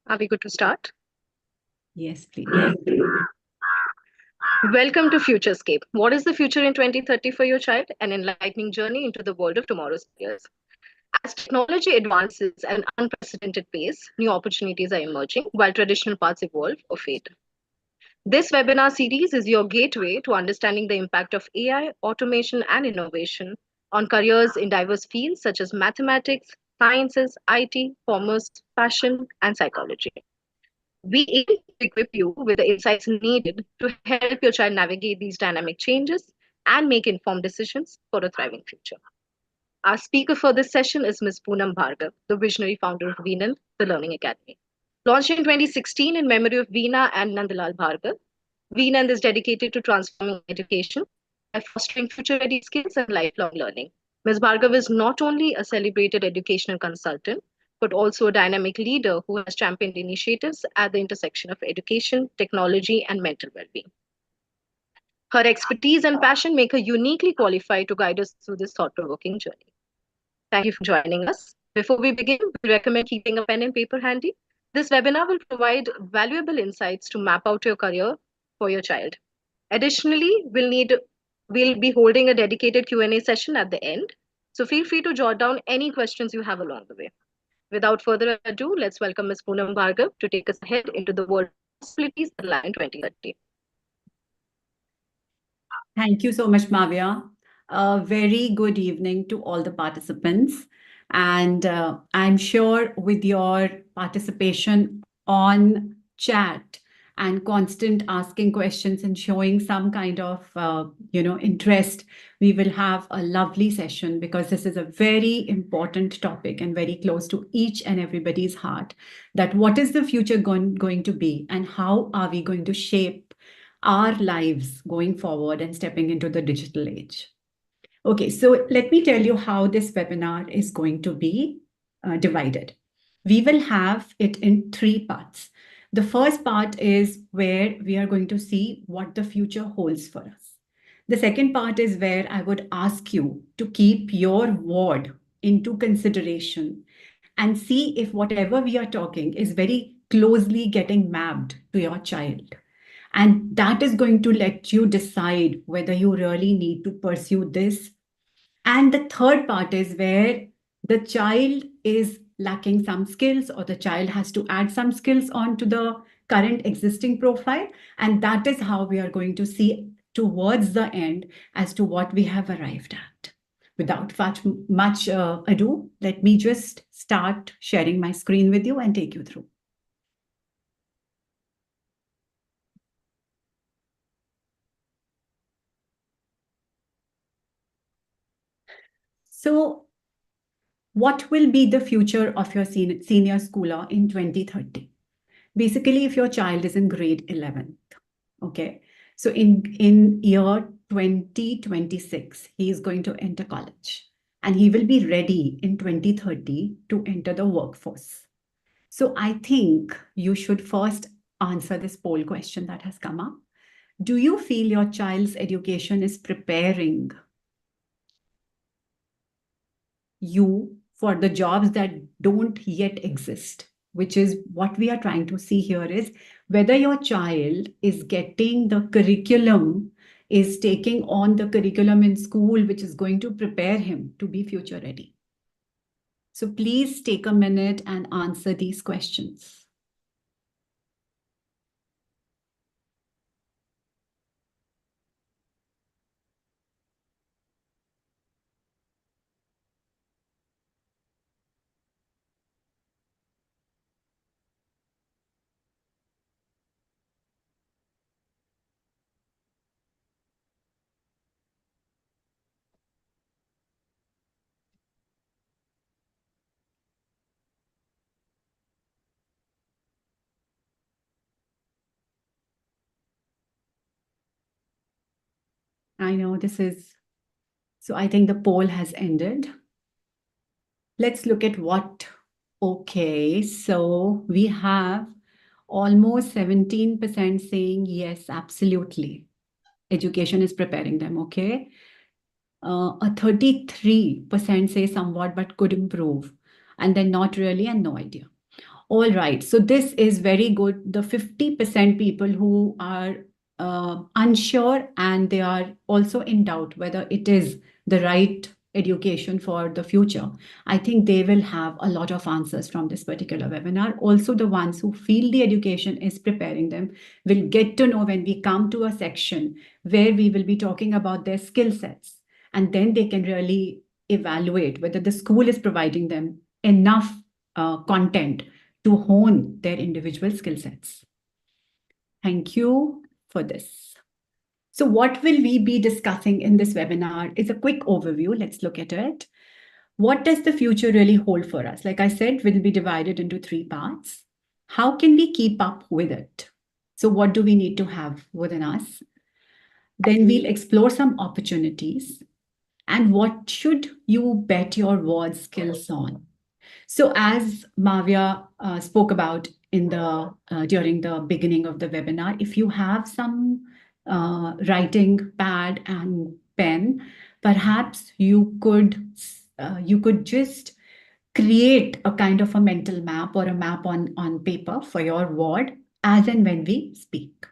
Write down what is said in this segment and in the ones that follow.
Are we good to start? Yes, please. Welcome to FutureScape. What is the future in 2030 for your child? An enlightening journey into the world of tomorrow's careers. As technology advances at an unprecedented pace, new opportunities are emerging while traditional paths evolve or fade. This webinar series is your gateway to understanding the impact of AI, automation, and innovation on careers in diverse fields such as mathematics, sciences, IT, commerce, fashion, and psychology. We aim to equip you with the insights needed to help your child navigate these dynamic changes and make informed decisions for a thriving future. Our speaker for this session is Ms. Poonam Bhargav, the visionary founder of Veenan, the Learning Academy. Launched in 2016 in memory of Veena and Nandalal Bhargav, Veenan is dedicated to transforming education by fostering future-ready skills and lifelong learning. Ms. Bhargav is not only a celebrated educational consultant, but also a dynamic leader who has championed initiatives at the intersection of education, technology, and mental well-being. Her expertise and passion make her uniquely qualified to guide us through this thought-provoking journey. Thank you for joining us. Before we begin, we recommend keeping a pen and paper handy. This webinar will provide valuable insights to map out your career for your child. Additionally, we'll be holding a dedicated Q&A session at the end, so feel free to jot down any questions you have along the way. Without further ado, let's welcome Ms. Poonam Bhargav to take us ahead into the world of possibilities that lie in 2030. Thank you so much, Mavya. A very good evening to all the participants. And I'm sure with your participation on chat and constant asking questions and showing some kind of interest, we will have a lovely session because this is a very important topic and very close to each and everybody's heart. That what is the future going to be and how are we going to shape our lives going forward and stepping into the digital age. Okay, so let me tell you how this webinar is going to be divided. We will have it in three parts. The first part is where we are going to see what the future holds for us. The second part is where I would ask you to keep your word into consideration and see if whatever we are talking is very closely getting mapped to your child. And that is going to let you decide whether you really need to pursue this. And the third part is where the child is lacking some skills or the child has to add some skills onto the current existing profile. And that is how we are going to see towards the end as to what we have arrived at. Without much ado, let me just start sharing my screen with you and take you through. So what will be the future of your senior schooler in 2030? Basically, if your child is in grade 11th, okay? So in year 2026, he is going to enter college and he will be ready in 2030 to enter the workforce. So I think you should first answer this poll question that has come up. Do you feel your child's education is preparing you for the jobs that don't yet exist, which is what we are trying to see here is whether your child is getting the curriculum, is taking on the curriculum in school, which is going to prepare him to be future ready. So please take a minute and answer these questions. I know this is, so I think the poll has ended. Let's look at what, okay, so we have almost 17% saying yes, absolutely. Education is preparing them, okay? A 33% say somewhat but could improve, and then not really and no idea. All right. So this is very good. The 50% people who are unsure and they are also in doubt whether it is the right education for the future. I think they will have a lot of answers from this particular webinar. Also, the ones who feel the education is preparing them will get to know when we come to a section where we will be talking about their skill sets. And then they can really evaluate whether the school is providing them enough content to hone their individual skill sets. Thank you for this. So what will we be discussing in this webinar is a quick overview. Let's look at it. What does the future really hold for us? Like I said, will be divided into three parts. How can we keep up with it? So what do we need to have within us? Then we'll explore some opportunities. And what should you bet your word skills on? So, as Mavya spoke about in the during the beginning of the webinar, if you have some writing pad and pen, perhaps you could just create a kind of a mental map or a map on paper for your word as and when we speak.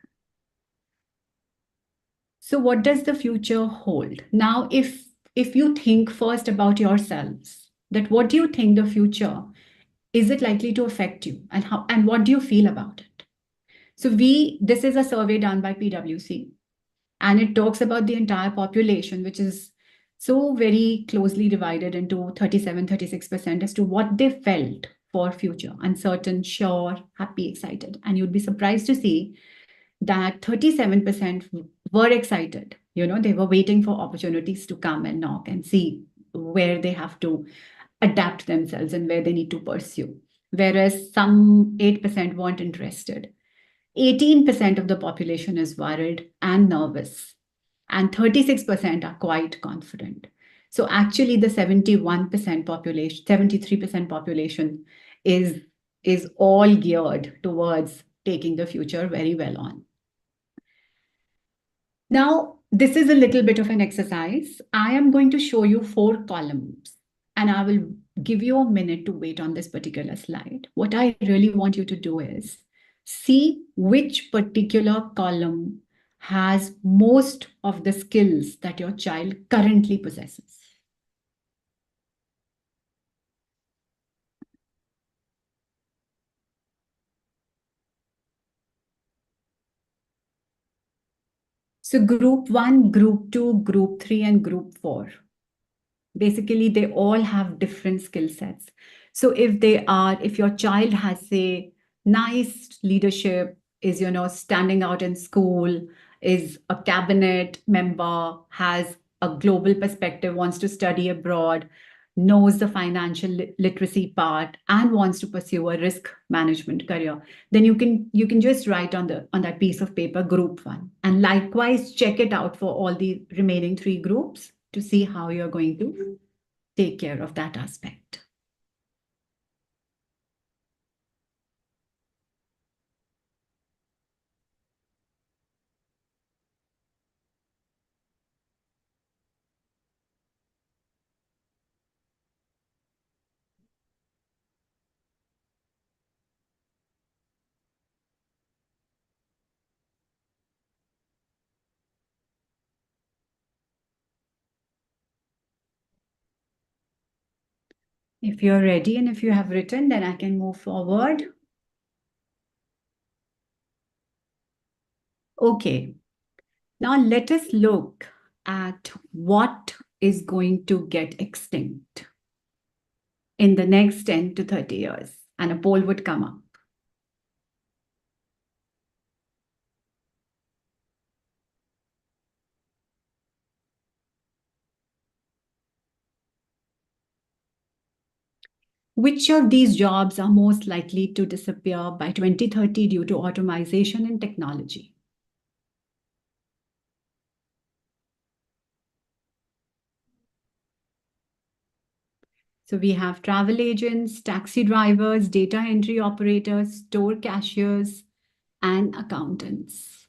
So, what does the future hold? Now, if you think first about yourselves, that what do you think the future is it likely to affect you and how and what do you feel about it? So we this is a survey done by PwC and it talks about the entire population, which is so very closely divided into 37-36% as to what they felt for future: uncertain, sure, happy, excited. And you'd be surprised to see that 37% were excited. They were waiting for opportunities to come and knock and see where they have to adapt themselves and where they need to pursue. Whereas some 8% weren't interested. 18% of the population is worried and nervous, and 36% are quite confident. So actually, the 71% population, 73% population is all geared towards taking the future very well on. Now, this is a little bit of an exercise. I am going to show you 4 columns and I will give you a minute to wait on this particular slide. What I really want you to do is see which particular column has most of the skills that your child currently possesses. So group 1, group 2, group 3, and group 4. Basically, they all have different skill sets. So if your child has a nice leadership, is standing out in school, is a cabinet member, has a global perspective, wants to study abroad, knows the financial literacy part, and wants to pursue a risk management career, then you can just write on that piece of paper group 1, and likewise check it out for all the remaining 3 groups to see how you're going to take care of that aspect. If you're ready and if you have written, then I can move forward. Okay, now let us look at what is going to get extinct in the next 10 to 30 years, and a poll would come up. Which of these jobs are most likely to disappear by 2030 due to automation and technology? So we have travel agents, taxi drivers, data entry operators, store cashiers, and accountants.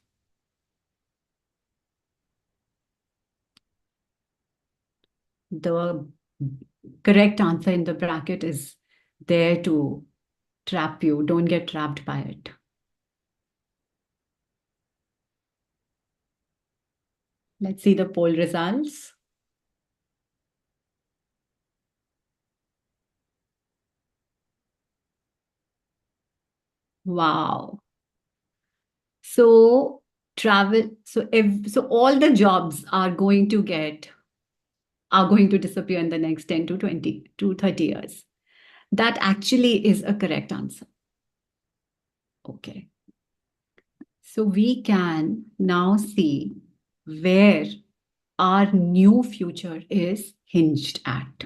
The correct answer in the bracket is there to trap you. Don't get trapped by it. Let's see the poll results. Wow. So so all the jobs are going to disappear in the next 10 to 20 to 30 years. That actually is a correct answer. Okay. So we can now see where our new future is hinged at.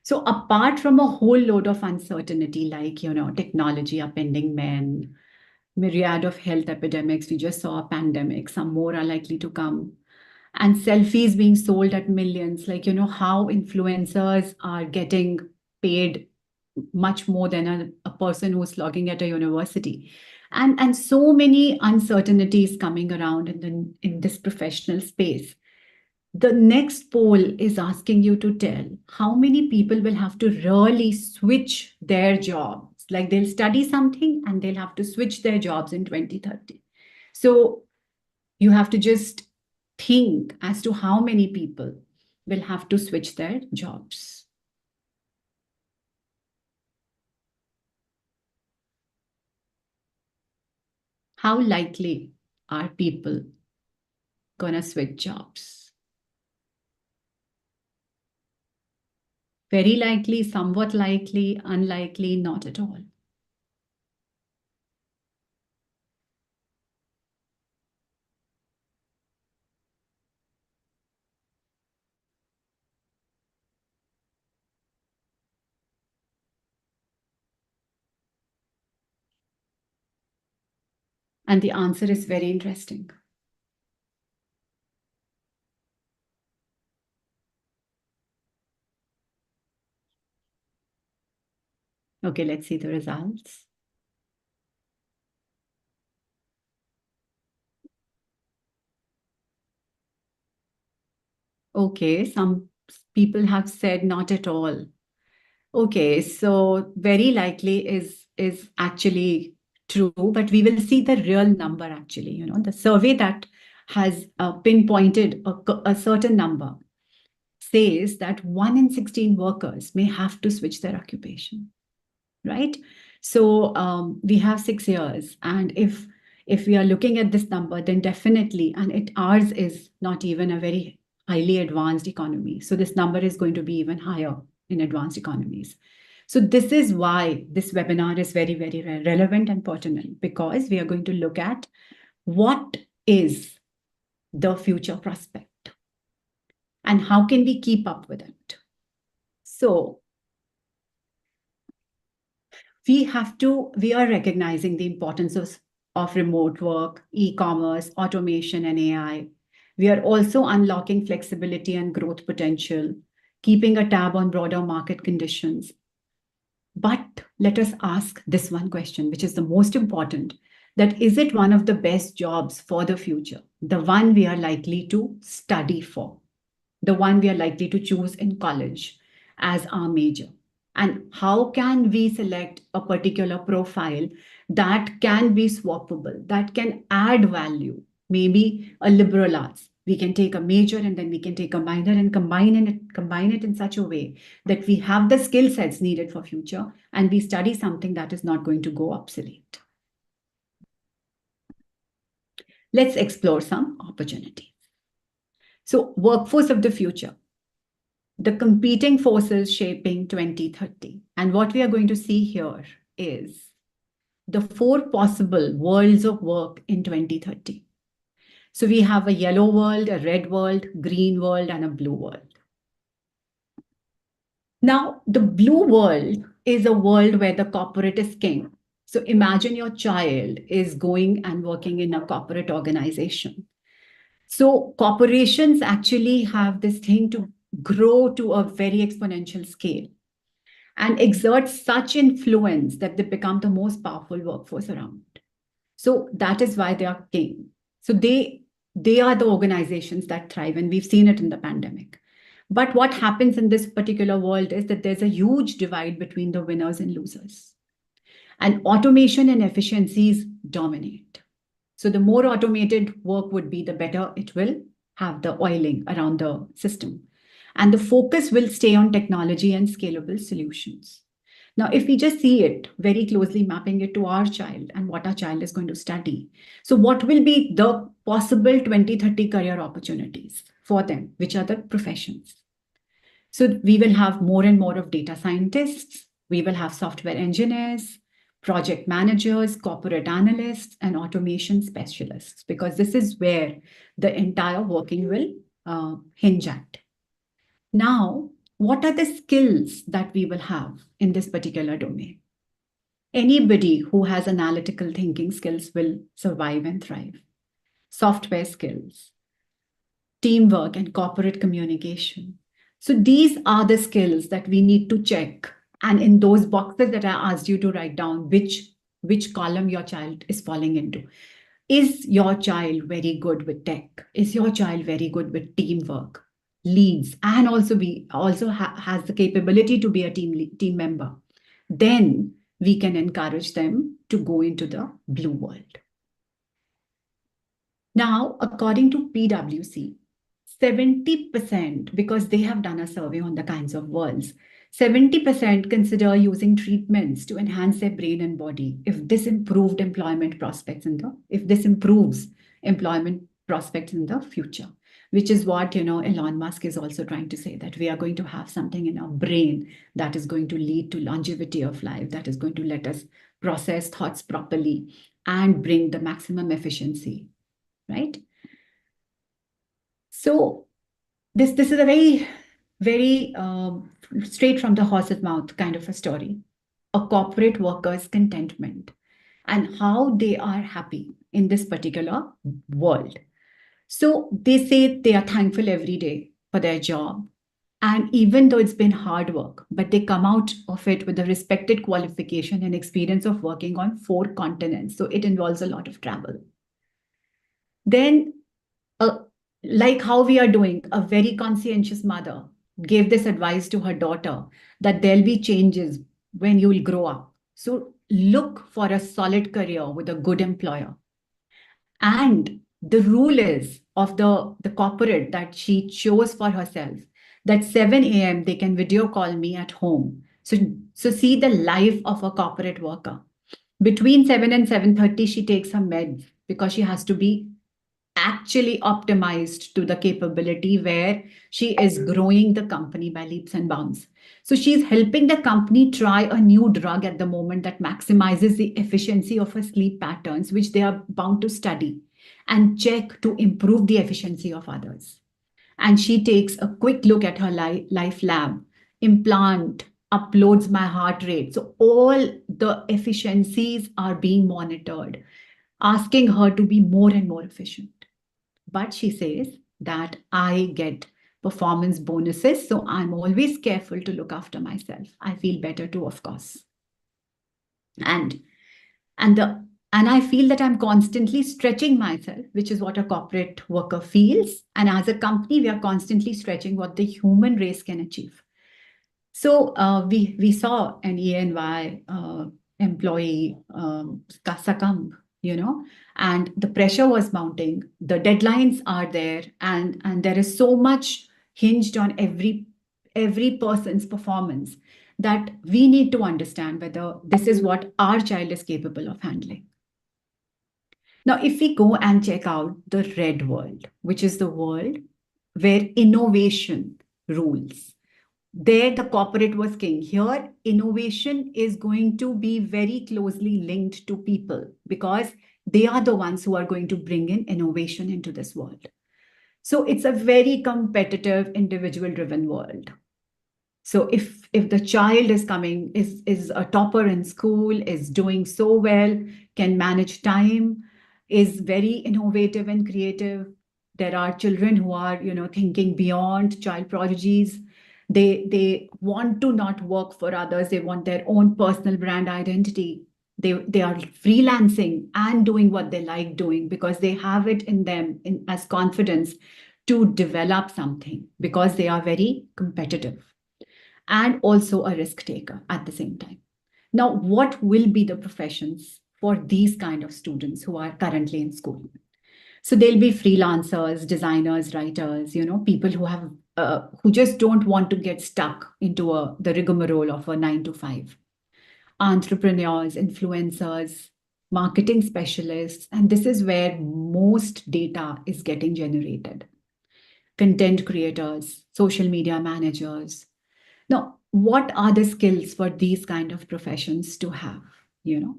So apart from a whole load of uncertainty, like, technology upending men, myriad of health epidemics, we just saw a pandemic, some more are likely to come, and selfies being sold at millions, like, how influencers are getting paid much more than a person who's logging at a university. And so many uncertainties coming around in this professional space. The next poll is asking you to tell how many people will have to really switch their jobs. Like they'll study something and they'll have to switch their jobs in 2030. So you have to just think as to how many people will have to switch their jobs. How likely are people gonna switch jobs? Very likely, somewhat likely, unlikely, not at all. And the answer is very interesting. Okay, let's see the results. Okay, some people have said not at all. Okay, so very likely is actually true, but we will see the real number actually. The survey that has pinpointed a certain number says that 1 in 16 workers may have to switch their occupation, right? So we have 6 years, and if we are looking at this number, then definitely, and ours is not even a very highly advanced economy, so this number is going to be even higher in advanced economies. So this is why this webinar is very, very relevant and pertinent, because we are going to look at what is the future prospect and how can we keep up with it. So we are recognizing the importance of remote work, e-commerce, automation, and AI. We are also unlocking flexibility and growth potential, keeping a tab on broader market conditions. But let us ask this one question, which is the most important, that is it one of the best jobs for the future, the one we are likely to study for, the one we are likely to choose in college as our major? And how can we select a particular profile that can be swappable, that can add value? Maybe a liberal arts. We can take a major and then we can take a minor and combine it in such a way that we have the skill sets needed for future and we study something that is not going to go obsolete. Let's explore some opportunities. So, workforce of the future, the competing forces shaping 2030. And what we are going to see here is the 4 possible worlds of work in 2030. So we have a yellow world, a red world, green world, and a blue world. Now, the blue world is a world where the corporate is king. So imagine your child is going and working in a corporate organization. So corporations actually have this thing to grow to a very exponential scale and exert such influence that they become the most powerful workforce around. So that is why they are king. So they are the organizations that thrive, and we've seen it in the pandemic. But what happens in this particular world is that there's a huge divide between the winners and losers. And automation and efficiencies dominate. So the more automated work would be, the better it will have the oiling around the system. And the focus will stay on technology and scalable solutions. Now, if we just see it very closely, mapping it to our child and what our child is going to study. So what will be the possible 2030 career opportunities for them? Which are the professions? So we will have more and more of data scientists, we will have software engineers, project managers, corporate analysts, and automation specialists, because this is where the entire working will hinge at. Now, what are the skills that we will have in this particular domain? Anybody who has analytical thinking skills will survive and thrive. Software skills, teamwork, and corporate communication. So these are the skills that we need to check. And in those boxes that I asked you to write down, which column your child is falling into. Is your child very good with tech? Is your child very good with teamwork, leads, and also has the capability to be a team member? Then we can encourage them to go into the blue world. Now, according to PwC, 70%, because they have done a survey on the kinds of worlds, 70% consider using treatments to enhance their brain and body if this improves employment prospects in the future, which is what Elon Musk is also trying to say, that we are going to have something in our brain that is going to lead to longevity of life, that is going to let us process thoughts properly and bring the maximum efficiency, right? So this is a very straight from the horse's mouth kind of a story. A corporate worker's contentment and how they are happy in this particular world. So they say they are thankful every day for their job. And even though it's been hard work, but they come out of it with a respected qualification and experience of working on 4 continents. So it involves a lot of travel. Then like how we are doing, a very conscientious mother gave this advice to her daughter that there'll be changes when you will grow up. So look for a solid career with a good employer. And the rule is of the corporate that she chose for herself, that 7 a.m. they can video call me at home. So see the life of a corporate worker. Between 7 and 7:30, she takes her meds because she has to be actually optimized to the capability where she is growing the company by leaps and bounds. So she's helping the company try a new drug at the moment that maximizes the efficiency of her sleep patterns, which they are bound to study and check to improve the efficiency of others. And she takes a quick look at her life lab, implant, uploads my heart rate. So all the efficiencies are being monitored, asking her to be more and more efficient. But she says that I get performance bonuses, so I'm always careful to look after myself. I feel better too, of course. And I feel that I'm constantly stretching myself, which is what a corporate worker feels. And as a company, we are constantly stretching what the human race can achieve. So we saw an EY employee succumb, and the pressure was mounting. The deadlines are there, and there is so much hinged on every person's performance that we need to understand whether this is what our child is capable of handling. Now, if we go and check out the red world, which is the world where innovation rules, there the corporate was king. Here, innovation is going to be very closely linked to people because they are the ones who are going to bring in innovation into this world. So it's a very competitive, individual-driven world. So if the child is coming, is a topper in school, is doing so well, can manage time, is very innovative and creative. There are children who are, thinking beyond, child prodigies. They want to not work for others. They want their own personal brand identity. They are freelancing and doing what they like doing because they have it in them as confidence to develop something because they are very competitive and also a risk taker at the same time. Now, what will be the professions for these kind of students who are currently in school? So they'll be freelancers, designers, writers, people who have who just don't want to get stuck into the rigmarole of a 9 to 5. Entrepreneurs, influencers, marketing specialists, and this is where most data is getting generated. Content creators, social media managers. Now, what are the skills for these kind of professions to have? You know,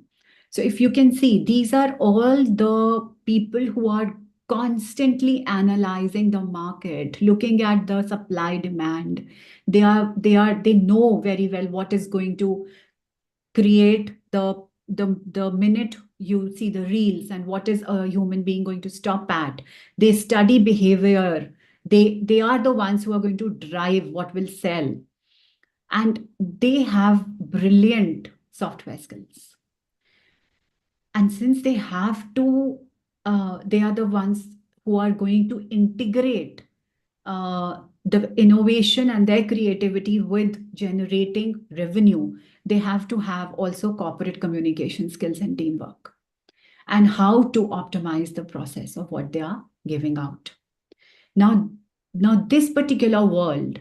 so if you can see, these are all the people who are constantly analyzing the market, looking at the supply demand. They know very well what is going to create the minute you see the reels, and what is a human being going to stop at. They study behavior. They are the ones who are going to drive what will sell, and they have brilliant software skills. And since they have to, they are the ones who are going to integrate the innovation and their creativity with generating revenue. They have to have also corporate communication skills and teamwork, and how to optimize the process of what they are giving out. Now, this particular world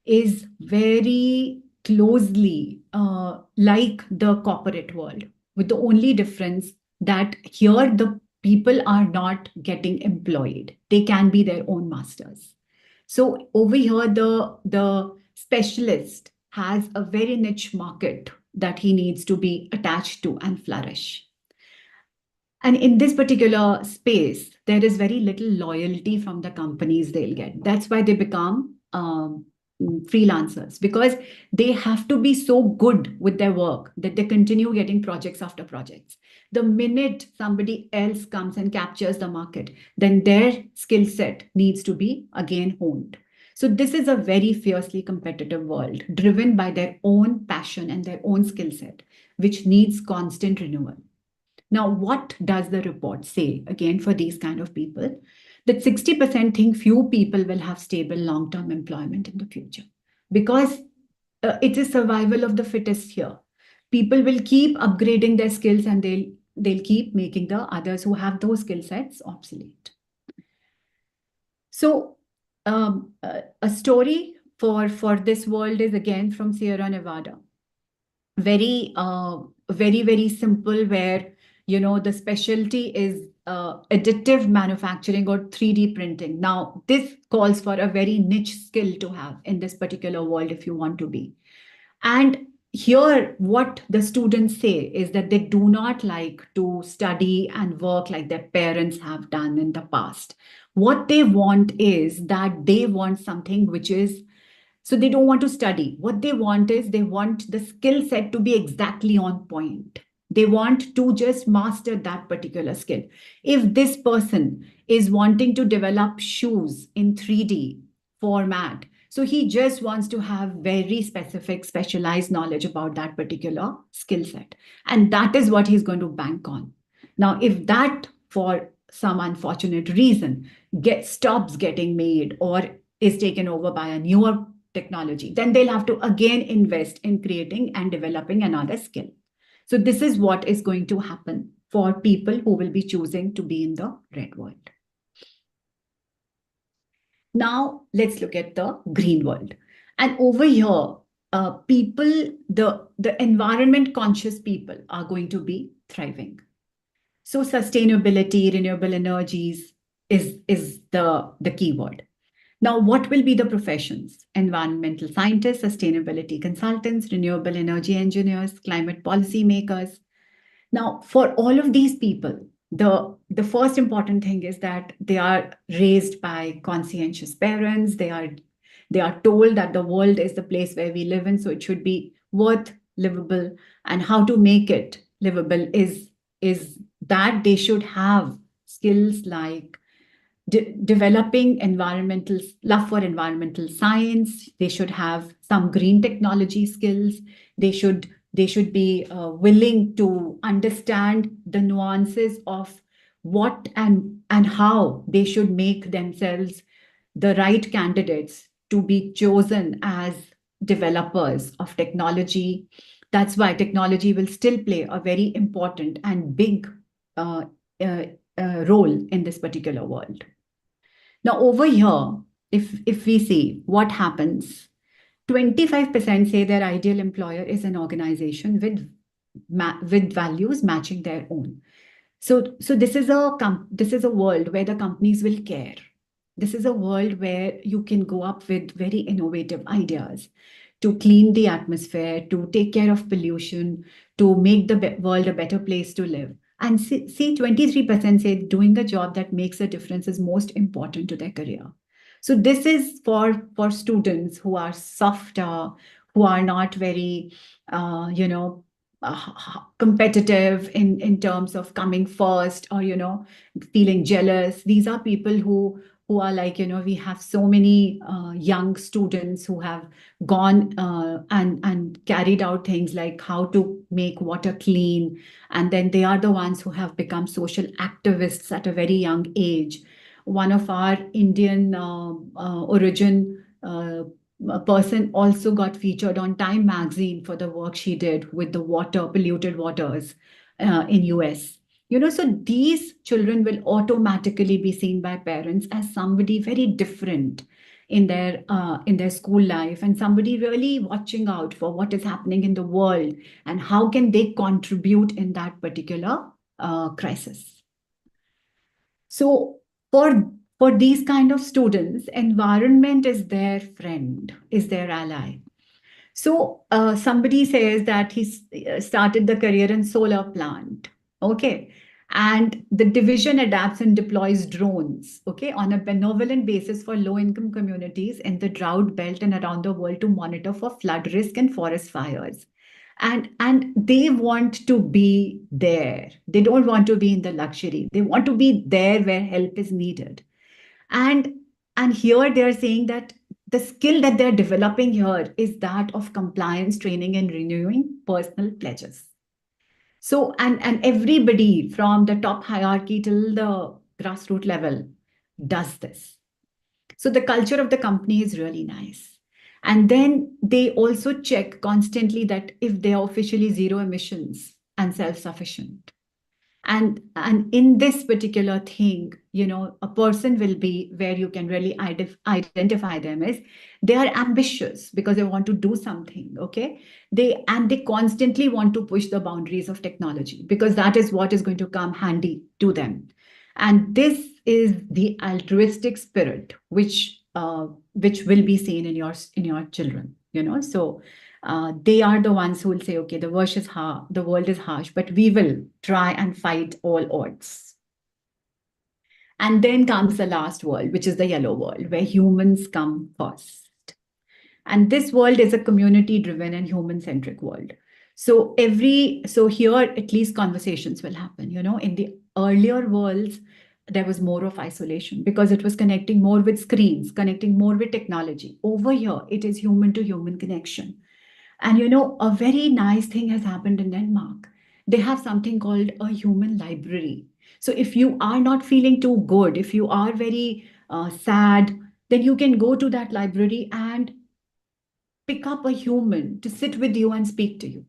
is very closely like the corporate world, with the only difference that here the people are not getting employed. They can be their own masters. So over here, the specialist has a very niche market that he needs to be attached to and flourish. And in this particular space, there is very little loyalty from the companies they'll get. That's why they become freelancers, because they have to be so good with their work that they continue getting projects after projects. The minute somebody else comes and captures the market, then their skill set needs to be again honed. So this is a very fiercely competitive world driven by their own passion and their own skill set, which needs constant renewal. Now, what does the report say again for these kind of people? That 60% think few people will have stable long-term employment in the future, because it is survival of the fittest here. People will keep upgrading their skills, and they'll keep making the others who have those skill sets obsolete. So a story for this world is again from Sierra Nevada. Very simple, where the specialty is additive manufacturing or 3D printing. Now, this calls for a very niche skill to have in this particular world if you want to be. And here, what the students say is that they do not like to study and work like their parents have done in the past. What they want is that they want something which is, so they don't want to study. What they want is they want the skill set to be exactly on point. They want to just master that particular skill. If this person is wanting to develop shoes in 3D format, so he just wants to have very specific, specialized knowledge about that particular skill set. And that is what he's going to bank on. Now, if that, for some unfortunate reason, stops getting made or is taken over by a newer technology, then they'll have to again invest in creating and developing another skill. So this is what is going to happen for people who will be choosing to be in the red world. Now, let's look at the green world. And over here, the environment conscious people are going to be thriving. So sustainability, renewable energies is the key word. Now, what will be the professions? Environmental scientists, sustainability consultants, renewable energy engineers, climate policy makers. Now, for all of these people, the first important thing is that they are raised by conscientious parents. They are told that the world is the place where we live in, so it should be worth livable. And how to make it livable is that they should have skills like developing environmental love for environmental science. They should have some green technology skills. They should be willing to understand the nuances of what and how they should make themselves the right candidates to be chosen as developers of technology. That's why technology will still play a very important and big uh, uh, role in this particular world. Now, over here, if we see what happens, 25% say their ideal employer is an organization with with values matching their own. So this is a world where the companies will care. This is a world where you can go up with very innovative ideas to clean the atmosphere, to take care of pollution, to make the world a better place to live. And see 23% say doing a job that makes a difference is most important to their career. So this is for students who are softer, who are not very, you know, competitive in terms of coming first, or feeling jealous. These are people who are like, we have so many young students who have gone and carried out things like how to make water clean, and then they are the ones who have become social activists at a very young age. One of our Indian origin a person also got featured on Time magazine for the work she did with the polluted waters in US. So these children will automatically be seen by parents as somebody very different in their school life, and somebody really watching out for what is happening in the world and how can they contribute in that particular crisis. So for these kind of students, environment is their friend, is their ally. So somebody says that he started the career in solar plant, okay, and the division adapts and deploys drones, okay, on a benevolent basis for low-income communities in the drought belt and around the world to monitor for flood risk and forest fires. And they want to be there. They don't want to be in the luxury. They want to be there where help is needed. And and here they're saying that the skill that they're developing here is that of compliance training and renewing personal pledges. So and everybody from the top hierarchy till the grassroots level does this. So the culture of the company is really nice. And then they also check constantly that if they are officially zero emissions and self-sufficient. And in this particular thing, a person will be where you can really identify them as they are ambitious because they want to do something, okay? They constantly want to push the boundaries of technology because that is what is going to come handy to them. And this is the altruistic spirit which will be seen in your children, so they are the ones who will say, okay, the world is harsh, but we will try and fight all odds. And then comes the last world, which is the yellow world, where humans come first. And this world is a community driven and human centric world. So here at least conversations will happen. In the earlier worlds, there was more of isolation because it was connecting more with screens, connecting more with technology. Over here, it is human to human connection. And a very nice thing has happened in Denmark. They have something called a human library. So if you are not feeling too good, if you are very sad, then you can go to that library and pick up a human to sit with you and speak to you.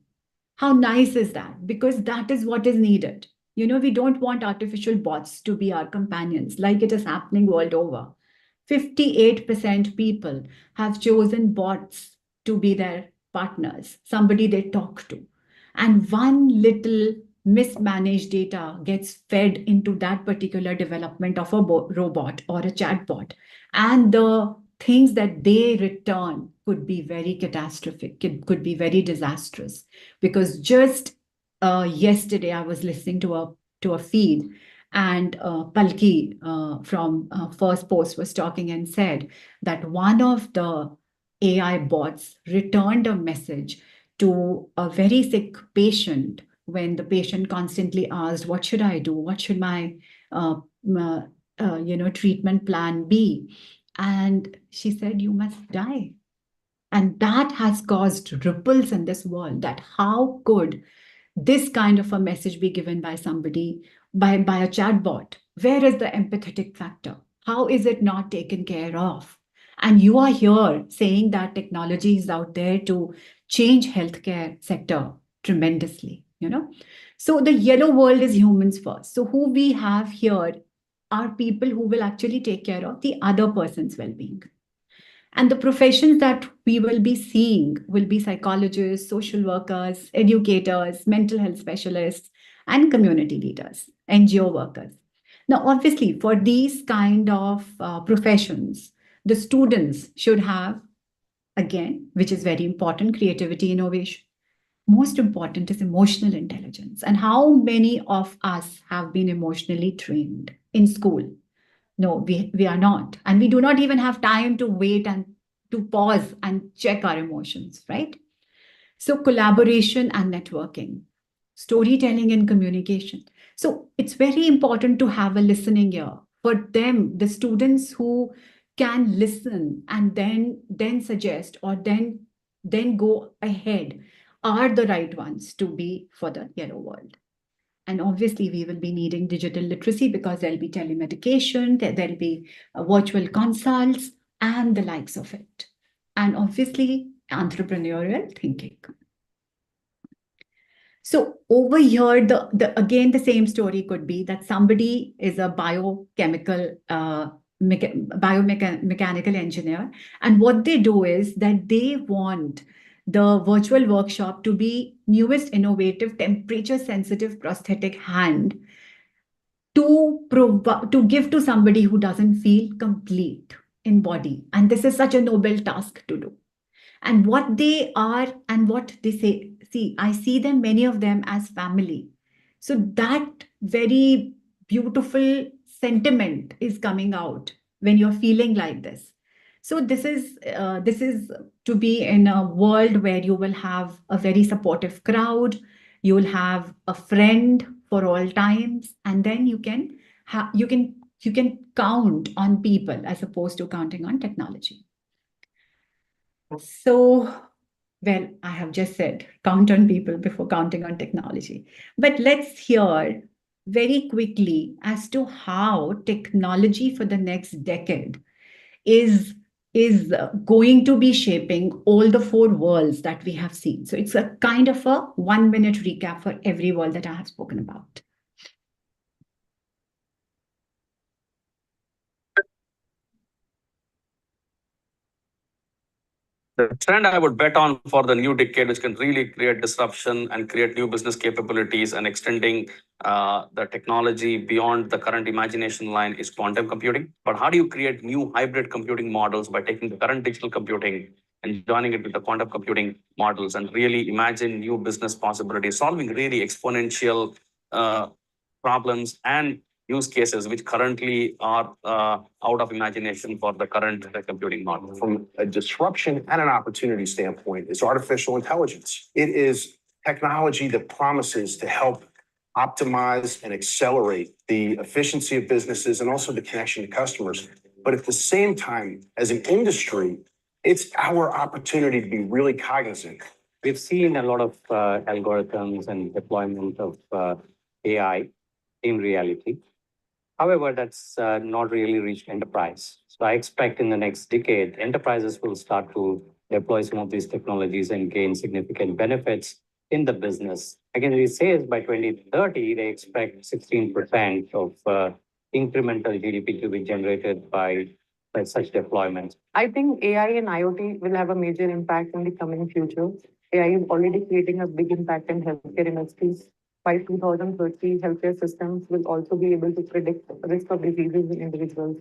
How nice is that? Because that is what is needed. We don't want artificial bots to be our companions like it is happening world over. 58% people have chosen bots to be their partners, somebody they talk to. And one little mismanaged data gets fed into that particular development of a robot or a chatbot. And the things that they return could be very catastrophic, could be very disastrous. Because just yesterday, I was listening to a feed, and Palki from First Post was talking and said that one of the AI bots returned a message to a very sick patient when the patient constantly asked, "What should I do? What should my treatment plan be?" And she said, "You must die." And that has caused ripples in this world. That how could this kind of a message be given by somebody, by a chatbot? Where is the empathetic factor? How is it not taken care of? And you are here saying that technology is out there change healthcare sector tremendously, you know. So the yellow world is humans first. So who we have here are people who will actually take care of the other person's well-being. And the professions that we will be seeing will be psychologists, social workers, educators, mental health specialists, and community leaders, NGO workers. Now, obviously, for these kind of professions, the students should have, again, which is very important, creativity, innovation. Most important is emotional intelligence. And how many of us have been emotionally trained in school? No, we are not. And we do not even have time to wait and to pause and check our emotions, right? So, collaboration and networking, storytelling and communication. So, it's very important to have a listening ear for them, the students who can listen and then suggest or then go ahead are the right ones to be for the yellow world. And obviously, we will be needing digital literacy because there'll be telemedication, there'll be virtual consults, and the likes of it. And obviously, entrepreneurial thinking. So over here, the again the same story could be that somebody is a biochemical biomechanical engineer, and what they do is that they want the virtual workshop to be newest innovative temperature sensitive prosthetic hand to give to somebody who doesn't feel complete in body, and this is such a noble task to do. And what they are and what they say, see, I see them, many of them, as family. So that very beautiful sentiment is coming out when you're feeling like this. So this is to be in a world where you will have a very supportive crowd, you will have a friend for all times, and then you can count on people as opposed to counting on technology. So, well, I have just said count on people before counting on technology. But let's hear very quickly as to how technology for the next decade is going to be shaping all the four worlds that we have seen. So it's a kind of a 1 minute recap for every world that I have spoken about. The trend I would bet on for the new decade, which can really create disruption and create new business capabilities and extending the technology beyond the current imagination line, is quantum computing. But how do you create new hybrid computing models by taking the current digital computing and joining it with the quantum computing models and really imagine new business possibilities, solving really exponential problems and use cases which currently are out of imagination for the current computing model? From a disruption and an opportunity standpoint, is artificial intelligence. It is technology that promises to help optimize and accelerate the efficiency of businesses and also the connection to customers. But at the same time, as an industry, it's our opportunity to be really cognizant. We've seen a lot of algorithms and deployment of AI in reality. However, that's not really reached enterprise. So I expect in the next decade, enterprises will start to deploy some of these technologies and gain significant benefits in the business. Again, it says by 2030, they expect 16% of incremental GDP to be generated by such deployments. I think AI and IoT will have a major impact in the coming future. AI is already creating a big impact in healthcare industries. By 2030, healthcare systems will also be able to predict the risk of diseases in individuals.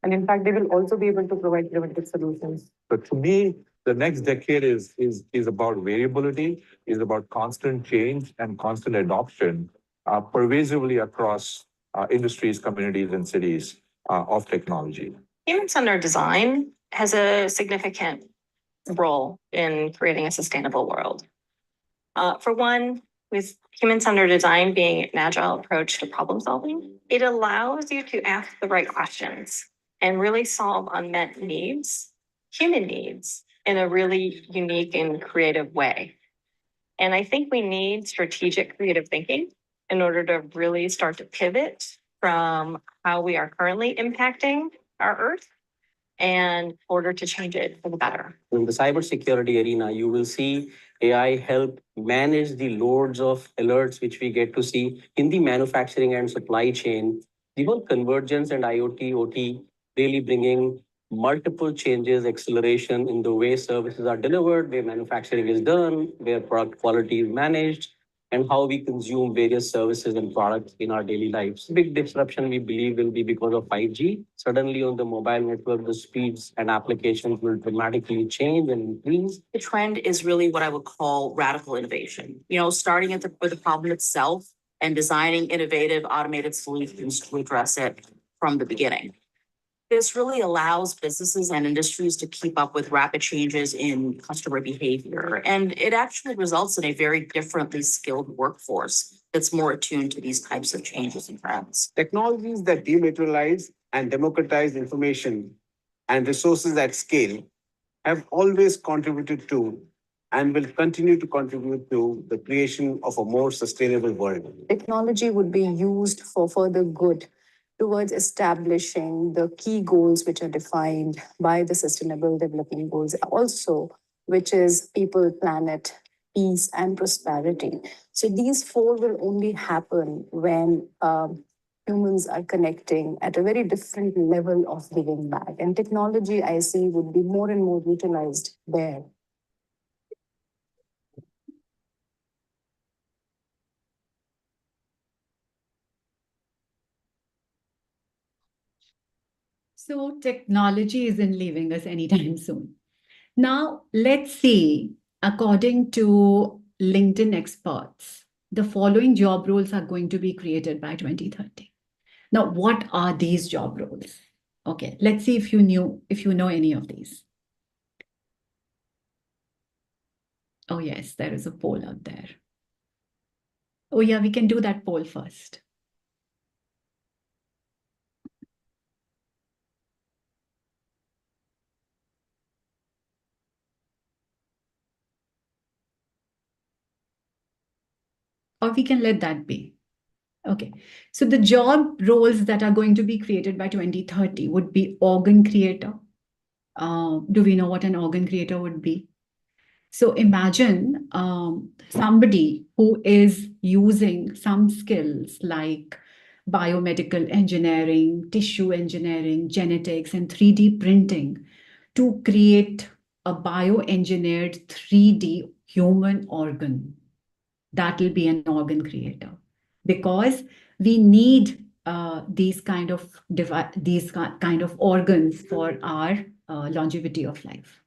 And in fact, they will also be able to provide preventive solutions. But to me, the next decade is about variability, is about constant change and constant adoption pervasively across industries, communities, and cities of technology. Human-centered design has a significant role in creating a sustainable world. For one, with human-centered design being an agile approach to problem solving, it allows you to ask the right questions and really solve unmet needs, human needs, in a really unique and creative way. And I think we need strategic creative thinking in order to really start to pivot from how we are currently impacting our Earth in order to change it for the better. In the cybersecurity arena, you will see AI help manage the loads of alerts which we get to see in the manufacturing and supply chain. The whole convergence and IoT, OT really bringing multiple changes, acceleration in the way services are delivered, where manufacturing is done, where product quality is managed, and how we consume various services and products in our daily lives. Big disruption, we believe, will be because of 5G. Suddenly on the mobile network, the speeds and applications will dramatically change and increase. The trend is really what I would call radical innovation. Starting with the problem itself and designing innovative automated solutions to address it from the beginning. This really allows businesses and industries to keep up with rapid changes in customer behavior. And it actually results in a very differently skilled workforce that's more attuned to these types of changes and trends. Technologies that dematerialize and democratize information and resources at scale have always contributed to and will continue to contribute to the creation of a more sustainable world. Technology would be used for further good towards establishing the key goals which are defined by the Sustainable Development Goals, also, which is people, planet, peace, and prosperity. So these four will only happen when humans are connecting at a very different level of giving back. And technology, I see, would be more and more utilized there. So technology isn't leaving us anytime soon. Now, let's see, according to LinkedIn experts, the following job roles are going to be created by 2030. Now, what are these job roles? Okay, let's see if you know any of these. Oh, yes, there is a poll out there. Oh, yeah, we can do that poll first. Or we can let that be. Okay, so the job roles that are going to be created by 2030 would be organ creator. Do we know what an organ creator would be? So imagine somebody who is using some skills like biomedical engineering, tissue engineering, genetics, and 3D printing to create a bioengineered 3D human organ. That will be an organ creator, because we need these kind of organs for our longevity of life.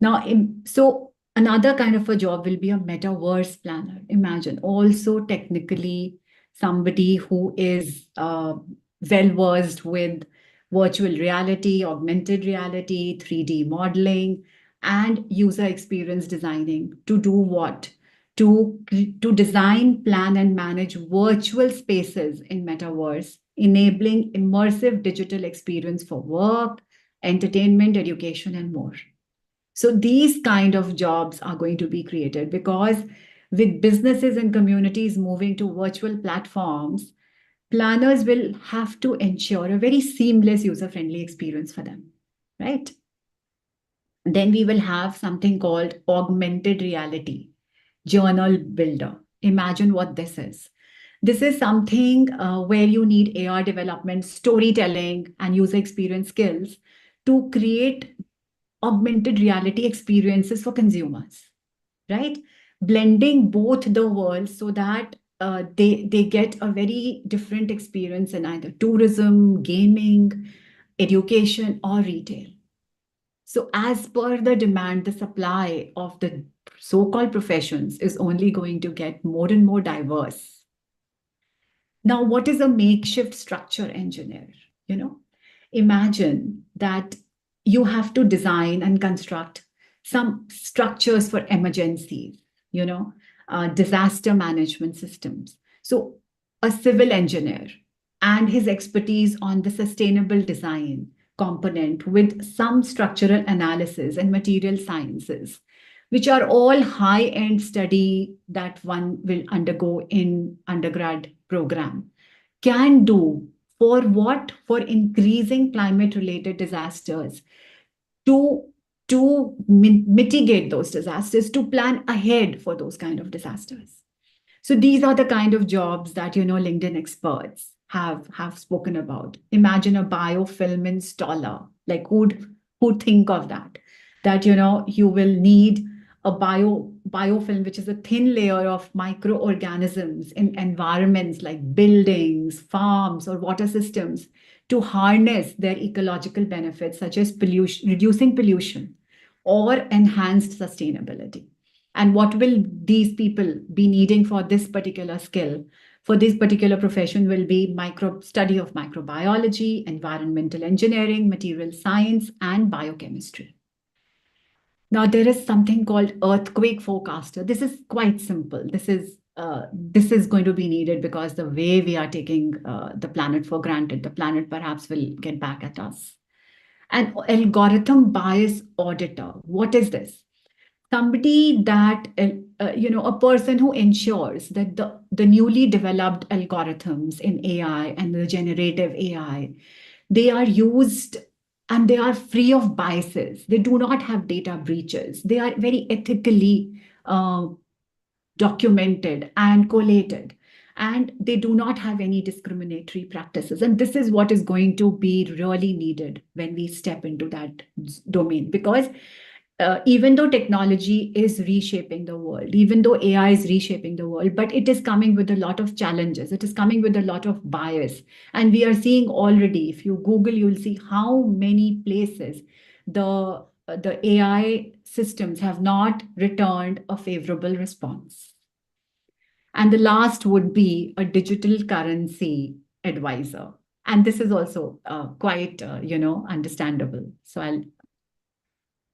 Now, so another kind of a job will be a metaverse planner. Imagine also technically somebody who is well versed with virtual reality, augmented reality, 3D modeling, and user experience designing to do what? To design, plan, and manage virtual spaces in metaverse, enabling immersive digital experience for work, entertainment, education, and more. So these kind of jobs are going to be created, because with businesses and communities moving to virtual platforms, planners will have to ensure a very seamless user-friendly experience for them, right? Then we will have something called augmented reality journal builder. Imagine what this is. This is something where you need AR development, storytelling, and user experience skills to create augmented reality experiences for consumers, right? Blending both the worlds so that they get a very different experience in either tourism, gaming, education, or retail. So as per the demand, the supply of the so-called professions is only going to get more and more diverse. Now, what is a makeshift structure engineer? Imagine that you have to design and construct some structures for emergencies, disaster management systems. So a civil engineer and his expertise on the sustainable design component with some structural analysis and material sciences, which are all high-end study that one will undergo in undergrad program, can do For what? For increasing climate-related disasters, to mitigate those disasters, to plan ahead for those kind of disasters. So these are the kind of jobs that, LinkedIn experts have spoken about. Imagine a biofilm installer. Like who'd think of that? That, you will need a biofilm, which is a thin layer of microorganisms in environments like buildings, farms, or water systems to harness their ecological benefits, such as pollution, reducing pollution or enhanced sustainability. And what will these people be needing for this particular skill, for this particular profession, will be study of microbiology, environmental engineering, material science, and biochemistry. Now, there is something called earthquake forecaster. This is quite simple. This is going to be needed because the way we are taking the planet for granted, the planet perhaps will get back at us. An algorithm bias auditor. What is this? Somebody that, a person who ensures that the newly developed algorithms in AI and the generative AI, they are used and they are free of biases. They do not have data breaches. They are very ethically documented and collated. And they do not have any discriminatory practices. And this is what is going to be really needed when we step into that domain. Because even though technology is reshaping the world, even though AI is reshaping the world, but it is coming with a lot of challenges. It is coming with a lot of bias. And we are seeing already, if you Google, you'll see how many places the AI systems have not returned a favorable response. And the last would be a digital currency advisor. And this is also quite, understandable. So I'll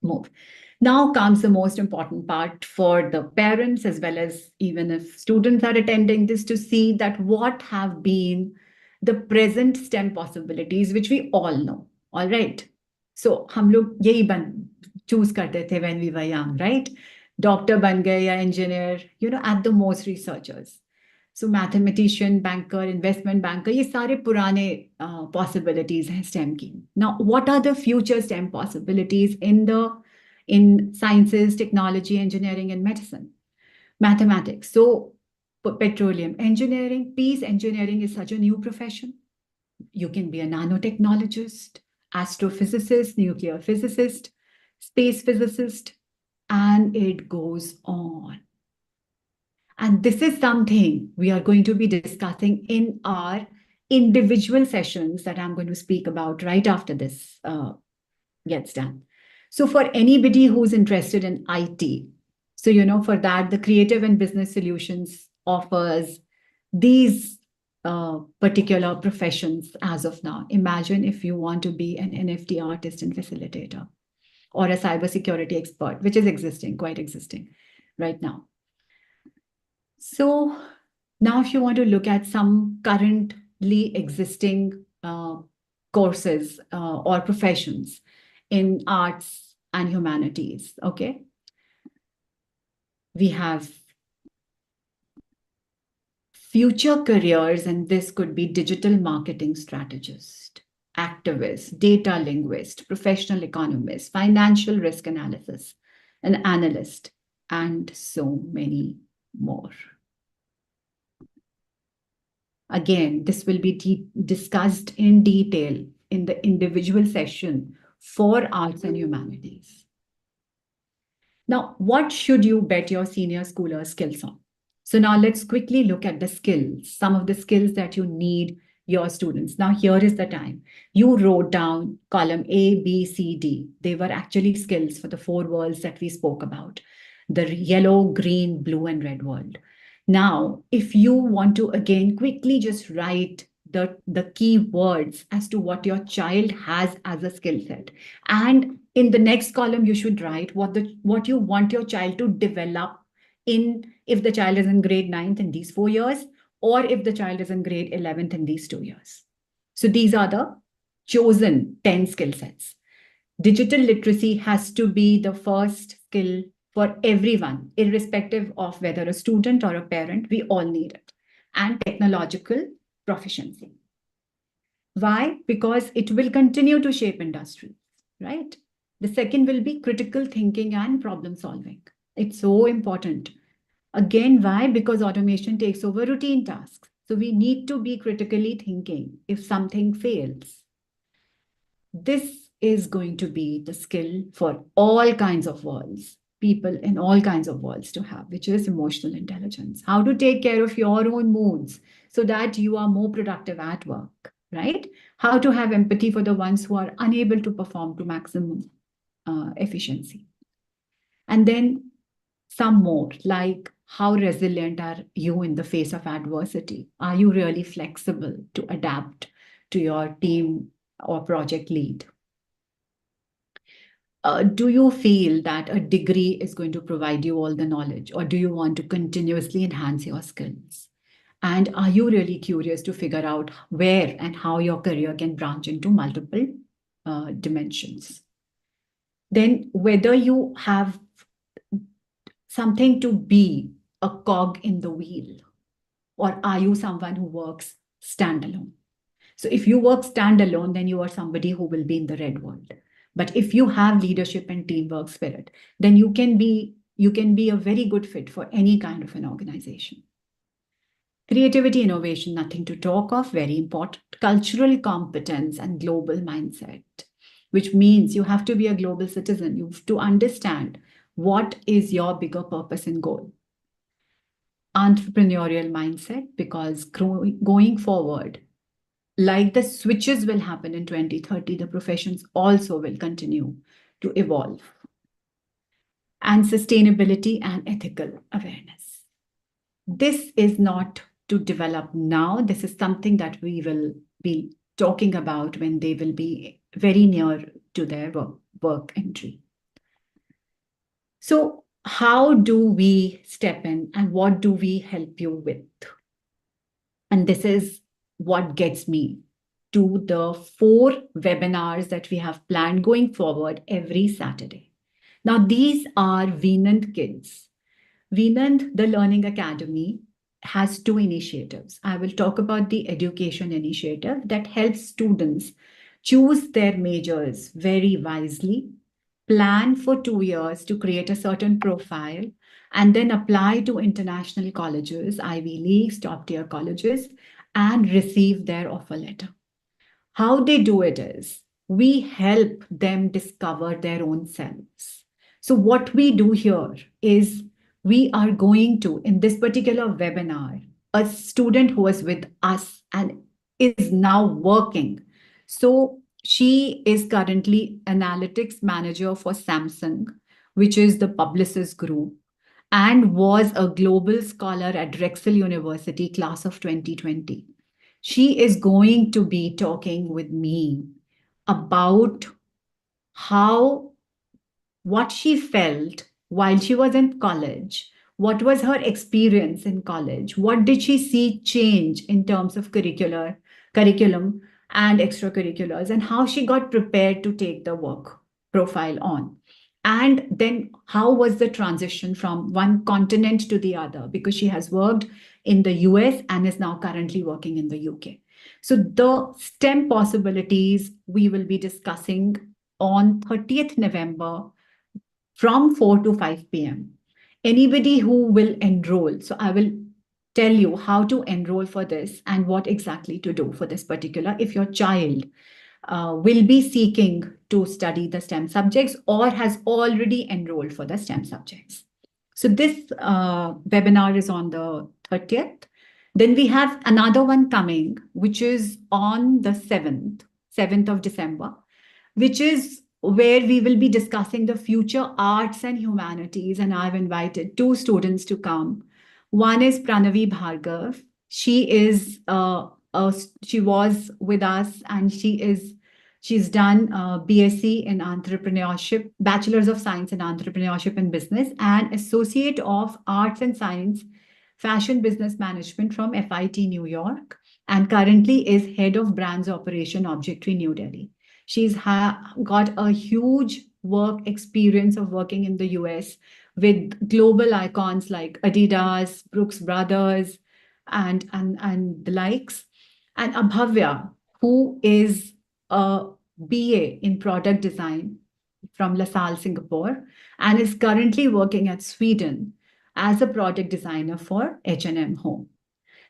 move. Now comes the most important part for the parents, as well as even if students are attending this, to see that what have been the present STEM possibilities, which we all know. All right. So हम लोग यही choose करते थे when we were young, right? Doctor ban gaye ya engineer, at the most researchers. So mathematician, banker, investment banker, ये सारे पुराने possibilities हैं STEM की. Now, what are the future STEM possibilities in sciences, technology, engineering, and medicine? Mathematics. So petroleum engineering, peace engineering is such a new profession. You can be a nanotechnologist, astrophysicist, nuclear physicist, space physicist, and it goes on. And this is something we are going to be discussing in our individual sessions that I'm going to speak about right after this gets done. So for anybody who's interested in IT, so, for that, the Creative and Business Solutions offers these particular professions as of now. Imagine if you want to be an NFT artist and facilitator or a cybersecurity expert, which is quite existing right now. So now if you want to look at some currently existing courses or professions in arts and humanities, okay? We have future careers, and this could be digital marketing strategist, activist, data linguist, professional economist, financial risk analysis, an analyst, and so many more. Again, this will be discussed in detail in the individual session for arts and humanities. Now, what should you bet your senior schoolers skills on? So now let's quickly look at the skills, some of the skills that you need your students. Now, here is the time. You wrote down column A, B, C, D. They were actually skills for the 4 worlds that we spoke about: the yellow, green, blue, and red world. Now, if you want to, again, quickly just write the key words as to what your child has as a skill set. And in the next column, you should write what you want your child to develop if the child is in grade 9th in these 4 years, or if the child is in grade 11th in these 2 years. So these are the chosen 10 skill sets. Digital literacy has to be the first skill for everyone, irrespective of whether a student or a parent, we all need it. And technological proficiency. Why? Because it will continue to shape industry, right? The second will be critical thinking and problem solving. It's so important. Again, why? Because automation takes over routine tasks. So we need to be critically thinking if something fails. This is going to be the skill for all kinds of worlds, people in all kinds of worlds to have, which is emotional intelligence. How to take care of your own moods so that you are more productive at work, right? How to have empathy for the ones who are unable to perform to maximum efficiency. And then some more, like how resilient are you in the face of adversity? Are you really flexible to adapt to your team or project lead? Do you feel that a degree is going to provide you all the knowledge, or do you want to continuously enhance your skills? And are you really curious to figure out where and how your career can branch into multiple dimensions? Then, whether you have something to be a cog in the wheel, or are you someone who works standalone? So if you work standalone, then you are somebody who will be in the red world. But if you have leadership and teamwork spirit, then you can be a very good fit for any kind of an organization. Creativity, innovation, nothing to talk of, very important. Cultural competence and global mindset, which means you have to be a global citizen. You have to understand what is your bigger purpose and goal. Entrepreneurial mindset, because going forward, like the switches will happen in 2030, the professions also will continue to evolve. And sustainability and ethical awareness. This is not to develop now. This is something that we will be talking about when they will be very near to their work entry. So how do we step in and what do we help you with? And this is what gets me to the 4 webinars that we have planned going forward every Saturday. Now, these are Venant Kids. Venant, the Learning Academy, has 2 initiatives. I will talk about the education initiative that helps students choose their majors very wisely, plan for 2 years to create a certain profile, and then apply to international colleges, Ivy Leagues, top-tier colleges, and receive their offer letter. How they do it is we help them discover their own selves. So what we do here is we are going to, in this particular webinar, a student who was with us and is now working. So she is currently analytics manager for Samsung, which is the Publicis Group, and was a global scholar at Drexel University, class of 2020. She is going to be talking with me about what she felt while she was in college, what was her experience in college, what did she see change in terms of curriculum and extracurriculars, and how she got prepared to take the work profile on. And then how was the transition from one continent to the other, because she has worked in the US and is now currently working in the UK. So the STEM possibilities we will be discussing on 30th November from 4 to 5 p.m. Anybody who will enroll, so I will tell you how to enroll for this and what exactly to do for this particular, if your child will be seeking to study the STEM subjects or has already enrolled for the STEM subjects. So this webinar is on the 30th. Then we have another one coming, which is on the 7th of December, which is where we will be discussing the future arts and humanities. And I've invited 2 students to come. One is Pranavi Bhargav. She was with us and she's done BSc in entrepreneurship, Bachelor's of Science in Entrepreneurship and Business, and Associate of Arts and Science, Fashion Business Management from FIT New York, and currently is Head of Brands Operation Objectory New Delhi. She's got a huge work experience of working in the US with global icons like Adidas, Brooks Brothers, and the likes. And Abhavya, who is a BA in product design from LaSalle, Singapore, and is currently working at Sweden as a product designer for H&M Home.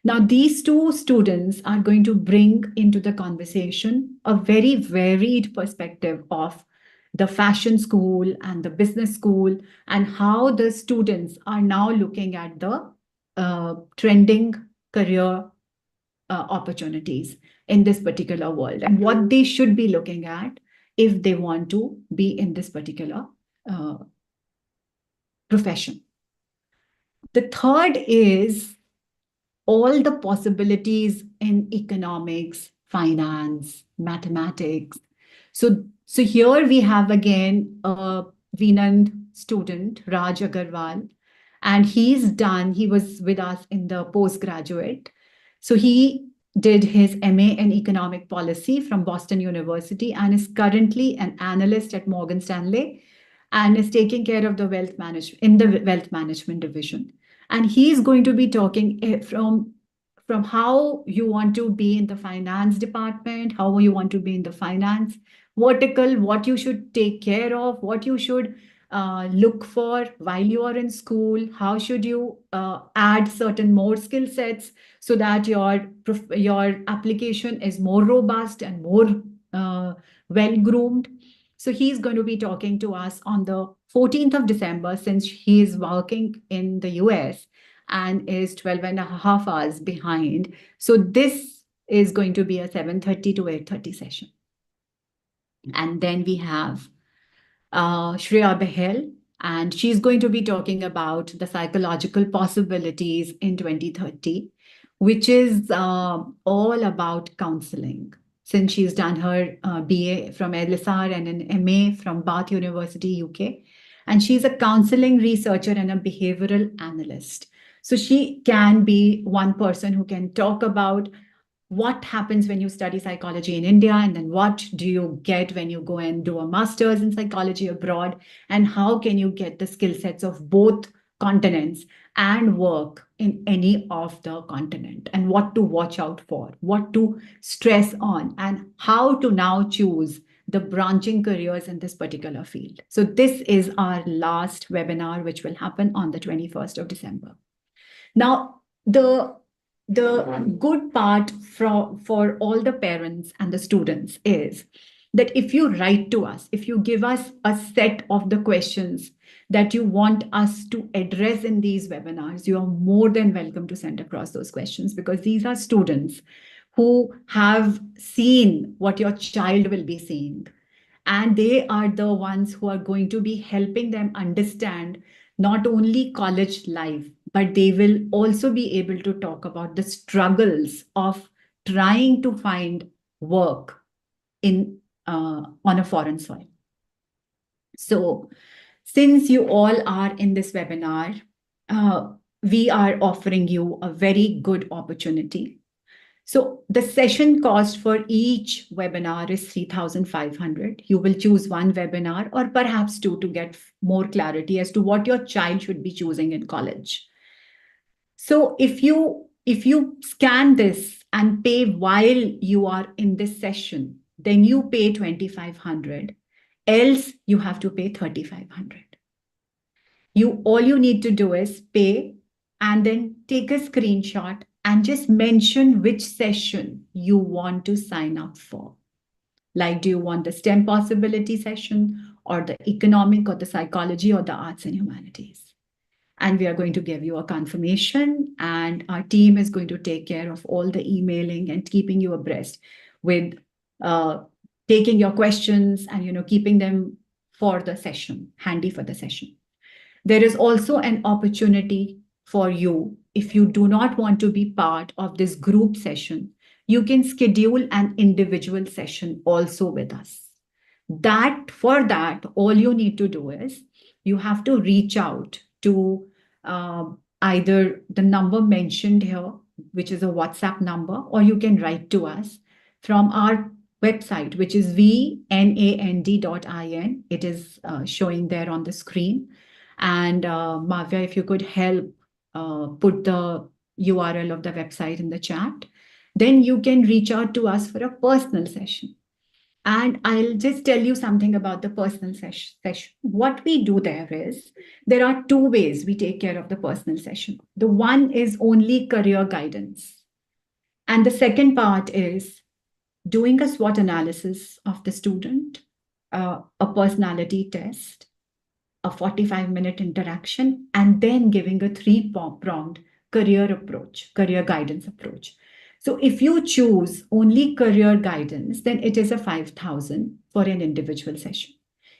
Now, these two students are going to bring into the conversation a very varied perspective of the fashion school and the business school, and how the students are now looking at the trending career opportunities in this particular world, and what they should be looking at if they want to be in this particular profession. The third is all the possibilities in economics, finance, mathematics. So here we have again a Vinand student, Raj Agarwal, and he was with us in the postgraduate. So he did his MA in economic policy from Boston University and is currently an analyst at Morgan Stanley and is taking care of the wealth management in the wealth management division. And he's going to be talking from how you want to be in the finance department, how you want to be in the finance vertical, what you should take care of, what you should look for while you are in school, how should you add certain more skill sets so that your application is more robust and more well-groomed. So he's going to be talking to us on the 14th of December, since he is working in the US and is 12 and a half hours behind. So this is going to be a 7:30 to 8:30 session. And then we have Shreya Behel, and she's going to be talking about the psychological possibilities in 2030, which is all about counseling. Since she's done her BA from LSR and an MA from Bath University, UK. And she's a counseling researcher and a behavioral analyst. So she can be one person who can talk about what happens when you study psychology in India, and then what do you get when you go and do a master's in psychology abroad, and how can you get the skill sets of both continents and work in any of the continent, and what to watch out for, what to stress on, and how to now choose the branching careers in this particular field. So this is our last webinar, which will happen on the 21st of December. Now, the good part for all the parents and the students is that if you write to us, if you give us a set of the questions that you want us to address in these webinars, you are more than welcome to send across those questions, because these are students who have seen what your child will be seeing. And they are the ones who are going to be helping them understand not only college life, but they will also be able to talk about the struggles of trying to find work on a foreign soil. So since you all are in this webinar, we are offering you a very good opportunity. So the session cost for each webinar is 3,500. You will choose one webinar or perhaps two to get more clarity as to what your child should be choosing in college. So if you scan this and pay while you are in this session, then you pay 2,500. Else you have to pay 3,500. All you need to do is pay and then take a screenshot and just mention which session you want to sign up for. Like, do you want the STEM possibility session, or the economic, or the psychology, or the arts and humanities? And we are going to give you a confirmation, and our team is going to take care of all the emailing and keeping you abreast with taking your questions and keeping them for the session, handy for the session. There is also an opportunity for you. If you do not want to be part of this group session, you can schedule an individual session also with us. For that, all you need to do is you have to reach out to either the number mentioned here, which is a WhatsApp number, or you can write to us from our website, which is vnand.in. It is showing there on the screen. And Mavya, if you could help put the URL of the website in the chat. then you can reach out to us for a personal session. And I'll just tell you something about the personal session. What we do there is, there are two ways we take care of the personal session. The one is only career guidance. And the second part is doing a SWOT analysis of the student, a personality test, a 45-minute interaction, and then giving a three-pronged career guidance approach. So if you choose only career guidance, then it is a 5,000 for an individual session.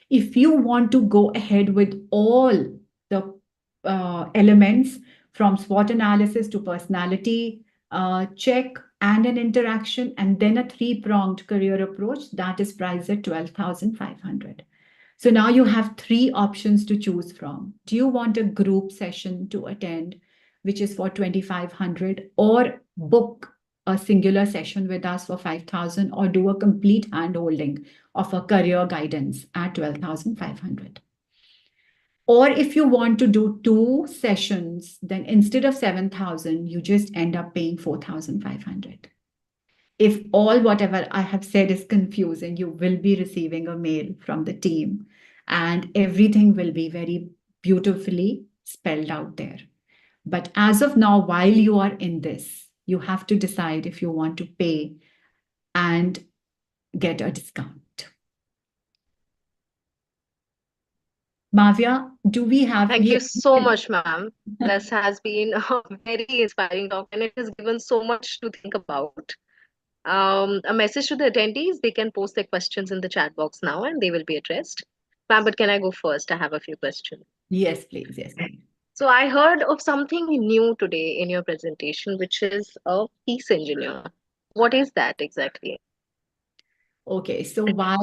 If you want to go ahead with all the elements from SWOT analysis to personality check and an interaction, and then a three-pronged career approach, that is priced at 12,500. So now you have three options to choose from. Do you want a group session to attend, which is for 2,500, or book a singular session with us for 5,000, or do a complete handholding of a career guidance at 12,500? Or if you want to do two sessions, then instead of 7,000, you just end up paying 4,500. If all whatever I have said is confusing, you will be receiving a mail from the team, and everything will be very beautifully spelled out there. But as of now, while you are in this, you have to decide if you want to pay and get a discount. Mavya, do we have... Thank you so much, ma'am. This has been a very inspiring talk, and it has given so much to think about. A message to the attendees, they can post their questions in the chat box now and they will be addressed. Ma'am, but can I go first? I have a few questions. Yes, please. Yes, please. So I heard of something new today in your presentation, which is a peace engineer. What is that exactly? Okay, so why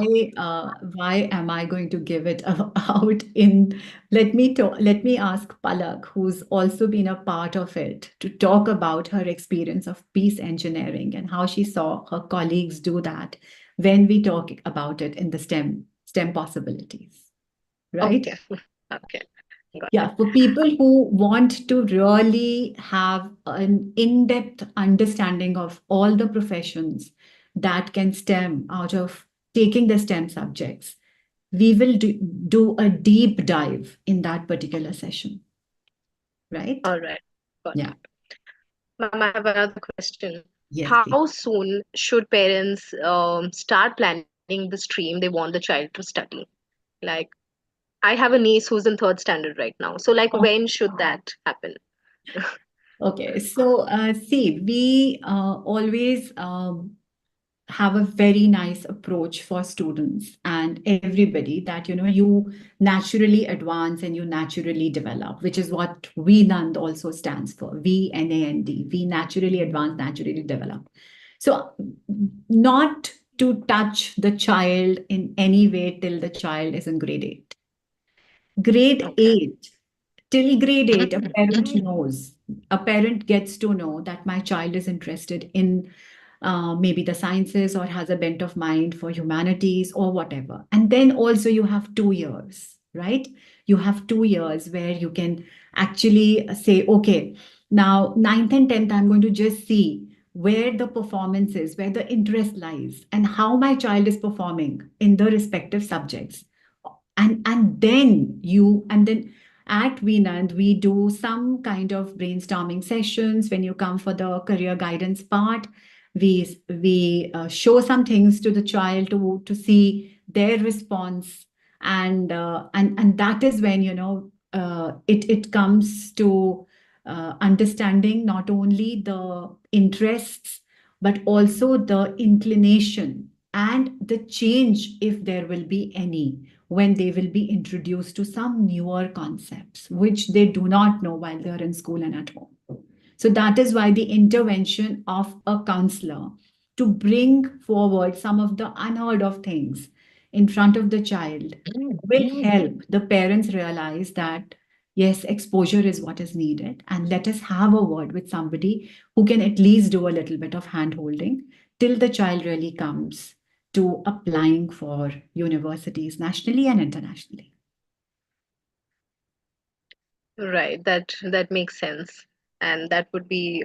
am I going to give it out in... Let me ask Palak, who's also been a part of it, to talk about her experience of peace engineering and how she saw her colleagues do that when we talk about it in the STEM possibilities, right? Okay. Okay. Yeah, for people who want to really have an in-depth understanding of all the professions that can stem out of taking the STEM subjects, we will do a deep dive in that particular session. Right? All right. Got Yeah. it. Ma'am, I have another question. Yes, How please. soon should parents start planning the stream they want the child to study? Like, I have a niece who's in third standard right now. So, like, when should that happen? Okay, so see, we always have a very nice approach for students and everybody, that you naturally advance and you naturally develop, which is what VNAND also stands for. VNAND. We naturally advance, naturally develop. So not to touch the child in any way till the child is in grade 8. Grade Okay. 8, till grade 8, a parent knows, a parent gets to know that my child is interested in maybe the sciences or has a bent of mind for humanities or whatever. And then also you have 2 years, right? You have 2 years where you can actually say, okay, now 9th and 10th, I'm going to just see where the performance is, where the interest lies, and how my child is performing in the respective subjects. And then at VNAND, we do some kind of brainstorming sessions. When you come for the career guidance part, we show some things to the child to see their response, and that is when it comes to understanding not only the interests but also the inclination and the change, if there will be any, when they will be introduced to some newer concepts which they do not know while they are in school and at home. So that is why the intervention of a counselor to bring forward some of the unheard of things in front of the child will help the parents realize that, yes, exposure is what is needed, and let us have a word with somebody who can at least do a little bit of hand holding till the child really comes to applying for universities nationally and internationally. Right. That makes sense. and that would be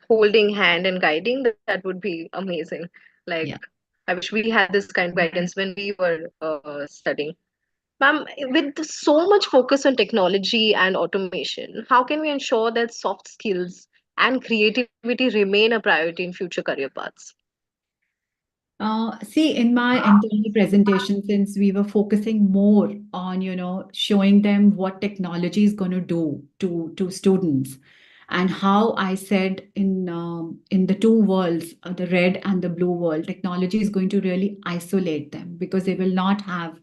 holding hand and guiding. That would be amazing. Like, Yeah. I wish we had this kind of guidance when we were studying. Ma'am, with so much focus on technology and automation, how can we ensure that soft skills and creativity remain a priority in future career paths? See, in my entire presentation, since we were focusing more on, showing them what technology is going to do to students, and how I said in the two worlds, the red and the blue world, technology is going to really isolate them because they will not have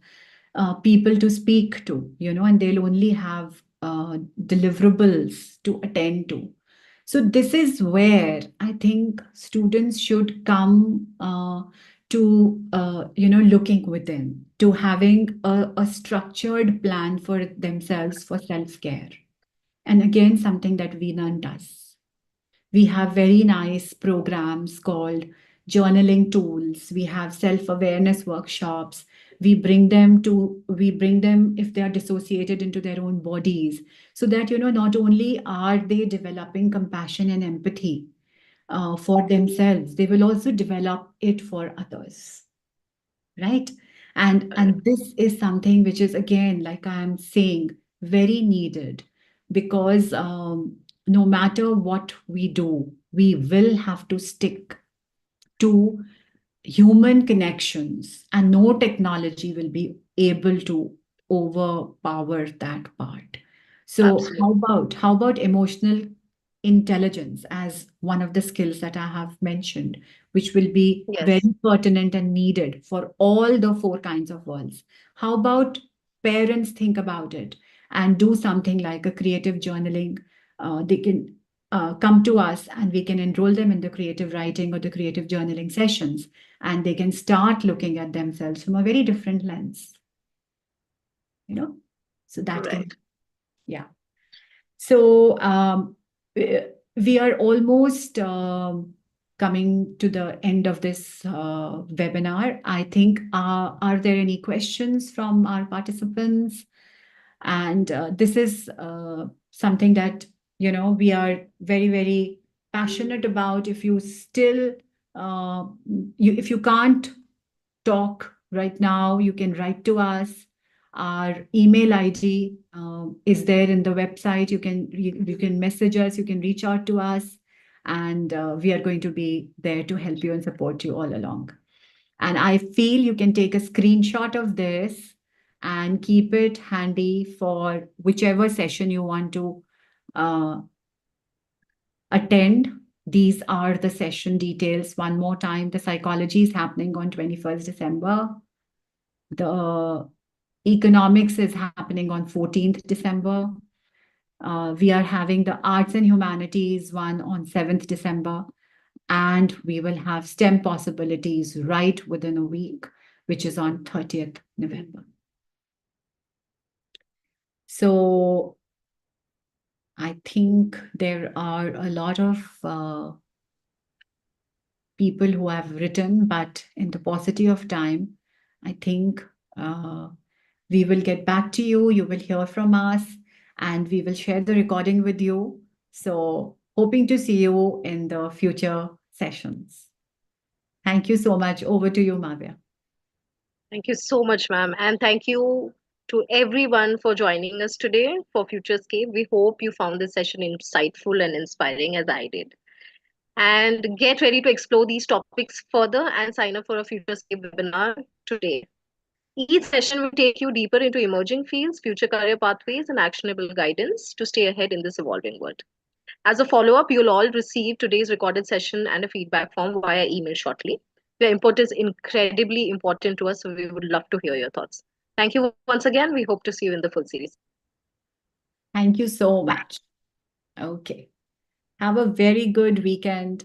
people to speak to, and they'll only have deliverables to attend to. So this is where I think students should come to looking within, to having a structured plan for themselves for self-care. And again, something that Veena does. We have very nice programs called journaling tools. We have self-awareness workshops. We bring them if they are dissociated into their own bodies, so that not only are they developing compassion and empathy for themselves, they will also develop it for others, right? And this is something which is, again, like I am saying, very needed, because no matter what we do, we will have to stick to human connections, and no technology will be able to overpower that part. So Absolutely. how about emotional intelligence as one of the skills that I have mentioned, which will be Yes. very pertinent and needed for all the four kinds of worlds? How about parents think about it and do something like a creative journaling? They can come to us and we can enroll them in the creative writing or the creative journaling sessions, and they can start looking at themselves from a very different lens, so that can, Right. yeah. So we are almost coming to the end of this webinar. I think, are there any questions from our participants? And this is something that, we are very, very passionate about. If you still, if you can't talk right now, you can write to us. Our email ID is there in the website. You can message us, you can reach out to us, and we are going to be there to help you and support you all along. And I feel you can take a screenshot of this and keep it handy for whichever session you want to uh, attend. These are the session details. One more time, the psychology is happening on 21st December. The economics is happening on 14th December. We are having the arts and humanities one on 7th December. And we will have STEM possibilities right within a week, which is on 30th November. So I think there are a lot of people who have written, but in the paucity of time, I think we will get back to you. You will hear from us, and we will share the recording with you. So hoping to see you in the future sessions. Thank you so much. Over to you, Mavya. Thank you so much, ma'am. And thank you to everyone for joining us today for FutureScape. We hope you found this session insightful and inspiring as I did. And get ready to explore these topics further and sign up for a FutureScape webinar today. Each session will take you deeper into emerging fields, future career pathways, and actionable guidance to stay ahead in this evolving world. As a follow up, you'll all receive today's recorded session and a feedback form via email shortly. Your input is incredibly important to us, so we would love to hear your thoughts. Thank you once again. We hope to see you in the full series. Thank you so much. Okay. Have a very good weekend.